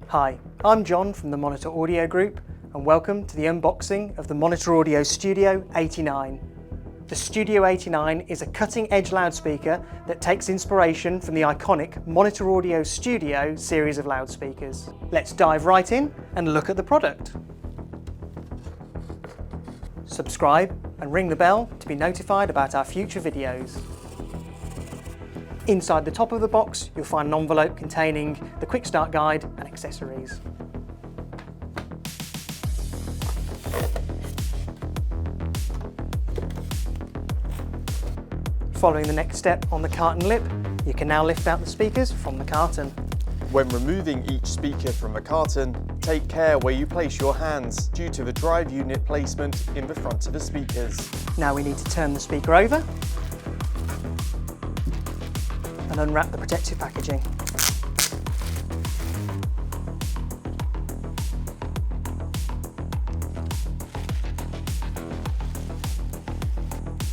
Hi, I'm John from the Monitor Audio Group and welcome to the unboxing of the Monitor Audio Studio 89. The Studio 89 is a cutting-edge loudspeaker that takes inspiration from the iconic Monitor Audio Studio series of loudspeakers. Let's dive right in and look at the product. Subscribe and ring the bell to be notified about our future videos. Inside the top of the box, you'll find an envelope containing the quick start guide and accessories. Following the next step on the carton lip, you can now lift out the speakers from the carton. When removing each speaker from a carton, take care where you place your hands due to the drive unit placement in the front of the speakers. Now we need to turn the speaker over and unwrap the protective packaging.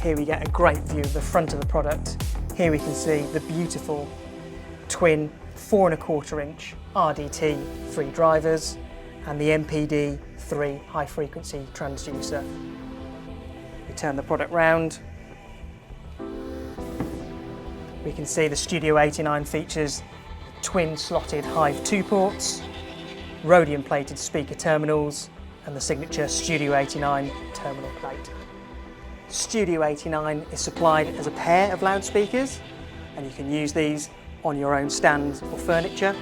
Here we get a great view of the front of the product. Here we can see the beautiful twin 4¼ inch RDT 3 drivers and the MPD 3 high frequency transducer. We turn the product round. We can see the Studio 89 features twin slotted Hive 2 ports, rhodium plated speaker terminals and the signature Studio 89 terminal plate. Studio 89 is supplied as a pair of loudspeakers and you can use these on your own stands or furniture,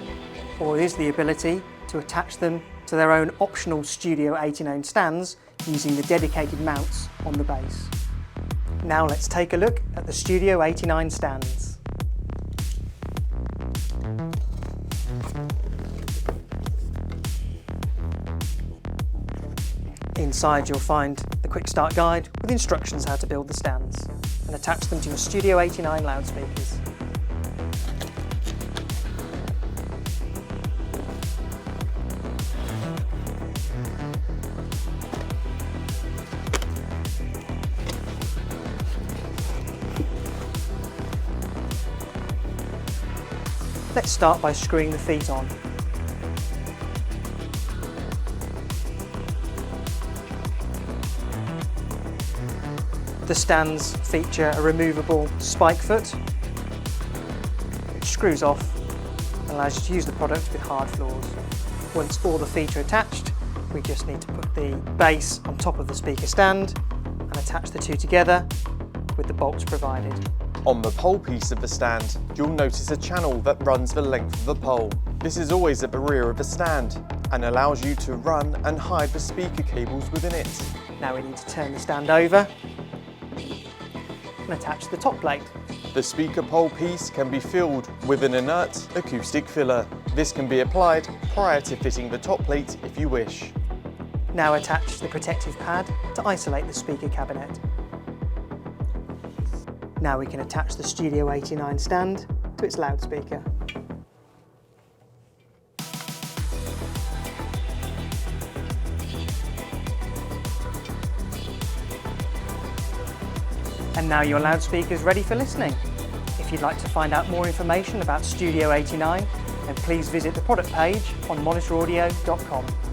or there is the ability to attach them to their own optional Studio 89 stands using the dedicated mounts on the base. Now let's take a look at the Studio 89 stands. Inside you'll find the quick start guide with instructions how to build the stands and attach them to your Studio 89 loudspeakers. Let's start by screwing the feet on. The stands feature a removable spike foot, which screws off and allows you to use the product with hard floors. Once all the feet are attached, we just need to put the base on top of the speaker stand and attach the two together with the bolts provided. On the pole piece of the stand, you'll notice a channel that runs the length of the pole. This is always at the rear of the stand and allows you to run and hide the speaker cables within it. Now we need to turn the stand over and attach the top plate. The speaker pole piece can be filled with an inert acoustic filler. This can be applied prior to fitting the top plate if you wish. Now attach the protective pad to isolate the speaker cabinet. Now we can attach the Studio 89 stand to its loudspeaker. And now your loudspeaker is ready for listening. If you'd like to find out more information about Studio 89, then please visit the product page on monitoraudio.com.